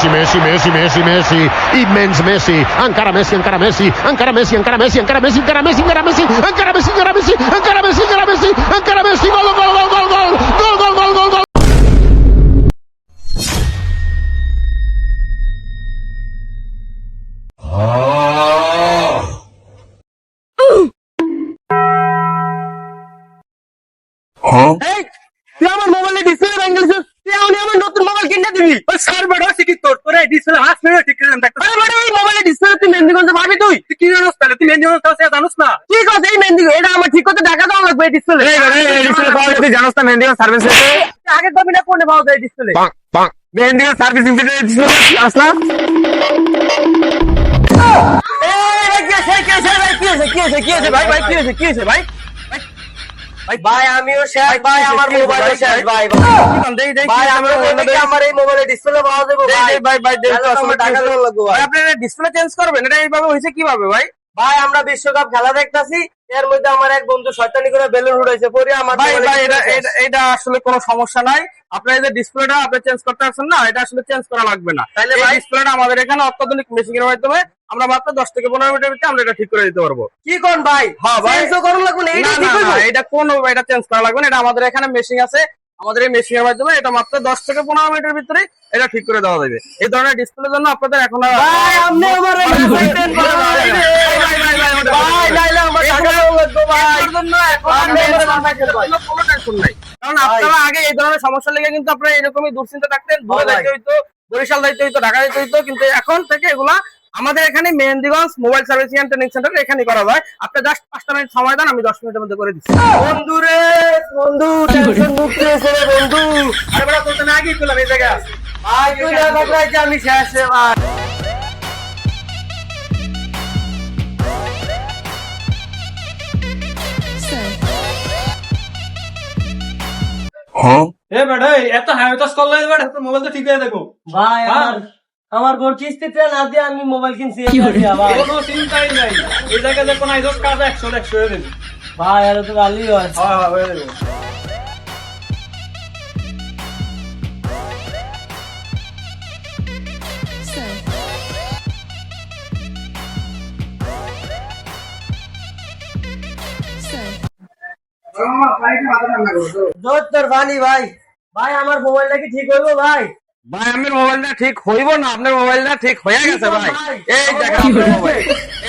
Messi, Messi, Messi, Messi, Messi, immens Messi, encara Messi, encara Messi, encara Messi, encara Messi, encara Messi, encara Messi, encara Messi, encara Messi, encara Messi, encara Messi, encara Messi, encara Messi, gol, gol, gol, gol, gol, gol, gol, gol, gol, gol. এই তুই আমার মোবাইলে display ভেঙে গেছিস, তুই এমনি আমার নতুন মোবাইল কিনে দিবি। ওই স্যার বেড়া হচ্ছে কি তোর তোর এই ডিসপ্লে হাত মেরে ঠিক করে দেখ আরে বেটা, এই মোবাইলে ডিসপ্লে তুই মেহেন্দিগঞ্জে পাবি তুই? তুই কি জানোস তাহলে তুই মেনজিও তো জানোস না ঠিক আছে, এই মেহেন্দিগঞ্জ এটা আমার ঠিক করতে টাকা দেওয়া লাগবে। এই ডিসপ্লে এই ডিসপ্লে পাওয়া তুই জানোস না মেনজিও সার্ভিস আগে কবি না কোনে পাওয়া যায় ডিসপ্লে? Bonk, bonk. মেনজিও সার্ভিসিং সেন্টারে ডিসপ্লে আসলা ভাই আমিও শেষ ভাই, আমার মোবাইল শেষ ভাই। ভাই আমার এই মোবাইলে ডিসপ্লে পাওয়া যাবে ভাই? টাকা দেওয়া লাগবে ভাই। আপনারা ডিসপ্লে চেঞ্জ করবেন, এটা এইভাবে হয়েছে কিভাবে ভাই? ভাই আমরা বিশ্বকাপ খেলা দেখতাছি, এর মধ্যে আমার এক বন্ধু শয়তানি করে বেলুন উড়াইছে, পরে আমার ভাই মোবাইলে ভাই এটা display শেষ। এটা- এটা আসলে কোনো সমস্যা নাই। আপনার এই যে ডিসপ্লেটা আপনি চেঞ্জ করতে পারছেন না, এটা আসলে চেঞ্জ করা লাগবে না। তাইলে এই ভাই? ডিসপ্লেটা আমাদের এখানে অত্যাধুনিক মেশিং এর মাধ্যমে আমরা মাত্র 10 থেকে 15 মিনিটের ভিতরে আমরা এটা ঠিক করে দিতে পারবো। কি কোন ভাই? হ্যাঁ ভাই। চেঞ্জও করা লাগবে না, এইটা না, ঠিক না, হইবো? না, এটা এটা চেঞ্জ করা লাগবে না। এটা আমাদের এখানে মেশিং আছে, আমাদের এই মেশিং এর মাধ্যমে এটা মাত্র 10 থেকে 15 মিনিটের ভিতরে এটা ঠিক করে দেওয়া যাবে। এই ধরনের ডিসপ্লের জন্য আপনাদের এখন আর ভাই আপনি আমার এই মোবাইলটা ভাই, ভাই নাইলে আমার টাকা দেওয়া লাগবে ভাই। এর জন্য এখন আপনি আমার মোবাইলটা ভাই। কোনো টেনশন নাই। কারণ ভাই। আপনারা আগে এই ধরনের সমস্যা লেগে কিন্তু আপনারা এরকমই দুশ্চিন্তা থাকতেন, দূরে ভাই। যাইতে হইতো, বরিশাল যাইতে হইতো, ঢাকা যাইতে হইতো, কিন্তু এখন থেকে এগুলা আমাদের এখানে Mehendiganj mobile servicing and training centre এখানে করা যায়। আপনি জাস্ট 5টা মিনিট সময় দেন, আমি 10 মিনিটের মধ্যে করে দিচ্ছি। বন্ধু রে, বন্ধু টেনশন মুক্ত হয়েছে রে বন্ধু। আরে বড় তোর জন্য আগেই পেলাম এই জায়গা। ভাই তুই না থাকলে যে আমি শেষ রে ভাই। এ বেটা এত হাইওয়াস কল লাগে বেটা তোর মোবাইল তো ঠিক হয়ে দেখো ভাই হ্যাঁ? আমার বোন কিস্তিতে না দিয়ে আমি মোবাইল কিনছি ভাই। কোনো চিন্তাই নাই এই জায়গায় যে কোন আইজস কাজ 100 হয়ে দেবে ভাই আর তো গালি হয়। হ্যাঁ হয়ে দেবে জোর তোর ভালি ভাই। ভাই আমার মোবাইলটা কি ঠিক হইবো ভাই? ভাই আমার মোবাইলটা ঠিক হইব না, আপনার মোবাইলটা ঠিক হয়ে গেছে ভাই। এই দেখেন আপনার মোবাইল,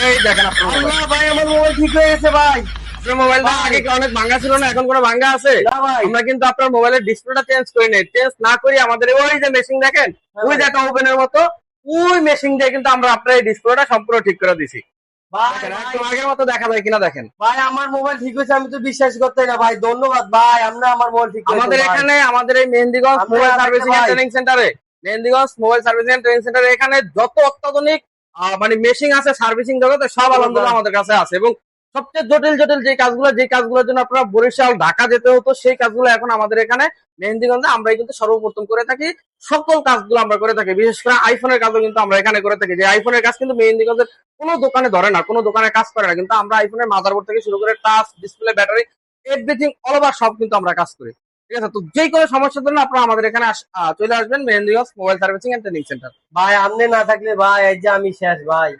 এই দেখেন আপনার মোবাইল। আল্লাহ ভাই আমার মোবাইল ঠিক হয়ে গেছে ভাই। আপনার মোবাইলটা আগে কি অনেক ভাঙা ছিল না, এখন কোনো ভাঙা আছে? না ভাই। আমরা কিন্তু আপনার মোবাইলের ডিসপ্লেটা চেঞ্জ করি নাই, চেঞ্জ না করি আমাদের ওই যে মেশিন দেখেন, ওই যে একটা ওপেনের মতো ওই মেশিন দিয়ে কিন্তু আমরা আপনার এই ডিসপ্লেটা সম্পূর্ণ ঠিক করে দিছি। ভাই দেখেন, ভাই, একদম আগের মতো দেখা যায় কিনা দেখেন। ভাই আমার মোবাইল ঠিক হয়েছে, আমি তো বিশ্বাস করতে না ভাই। ধন্যবাদ ভাই, আমরা আমার মোবাইল ঠিক করেছেন আমাদের ভাই। এখানে আমাদের এই মেহেন্দিগঞ্জ আপনি মোবাইল আরেকটা সার্ভিসিং ভাই। এন্ড ট্রেনিং সেন্টারে, Mehendiganj mobile servicing and training সেন্টারে এখানে যত অত্যাধুনিক মানে মেশিং আছে সার্ভিসিং জগতে সব আলহামদুলিল্লাহ আমাদের কাছে আছে। এবং সবচেয়ে জটিল জটিল যে কাজগুলোর জন্য আপনারা বরিশাল ঢাকা যেতে হতো, সেই কাজগুলো এখন আমাদের এখানে মেহেন্দিগঞ্জে আমরাই কিন্তু সর্বপ্রথম করে থাকি। সকল কাজগুলো আমরা করে থাকি, বিশেষ করে আইফোনের কাজও কিন্তু আমরা এখানে করে থাকি। যে আইফোনের কাজ কিন্তু মেহেন্দিগঞ্জের কোনো দোকানে ধরে না, কোনো দোকানে কাজ করে না, কিন্তু আমরা আইফোনের মাদারবোর্ড থেকে শুরু করে touch, display, battery, everything all over সব কিন্তু আমরা কাজ করি। ঠিক আছে, তো যে কোনো সমস্যার জন্য আপনারা আমাদের এখানে চলে আসবেন, Mehendiganj mobile servicing and training centre. ভাই আপনি না থাকলে ভাই এই যে আমি শেষ ভাই।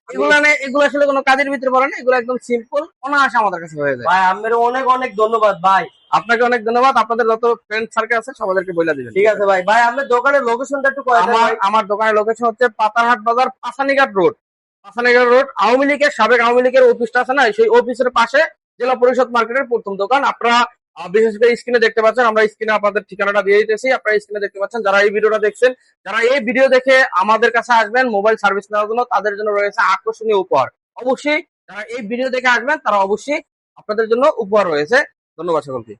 এগুলো আসলে কোনো কাজের ভিতরে পড়ে না, এগুলো একদম সিম্পল, অনায়াসে আমাদের কাছে হয়ে যায়। ভাই আপনার অনেক অনেক ধন্যবাদ ভাই। আপনাকে অনেক ধন্যবাদ। আপনাদের যত ফ্রেন্ড সার্কেল আছে সবাইকে বলে দিবেন। ঠিক আছে ভাই। ভাই আপনার দোকানের লোকেশনটা একটু কয়ে দেন ভাই। আমার দোকানের লোকেশন হচ্ছে পাতারহাট বাজার, পাসানিঘাট রোড। পাসানিঘাট রোড আওয়ামী লীগের সাবেক আওয়ামী লীগের অফিসটা আছে না, সেই অফিসের পাশে জেলা পরিষদ মার্কেটের প্রথম দোকান। আপনারা বিশেষ করে স্ক্রিনে দেখতে পাচ্ছেন, আমরা স্ক্রিনে আপনাদের ঠিকানাটা দিয়ে দিতেছি, আপনারা স্ক্রিনে দেখতে পাচ্ছেন। যারা এই ভিডিওটা দেখছেন, যারা এই ভিডিও দেখে আমাদের কাছে আসবেন মোবাইল সার্ভিস নেওয়ার জন্য, তাদের জন্য রয়েছে আকর্ষণীয় উপহার। অবশ্যই যারা এই ভিডিও দেখে আসবেন তারা অবশ্যই আপনাদের জন্য উপহার রয়েছে। ধন্যবাদ সকলকে।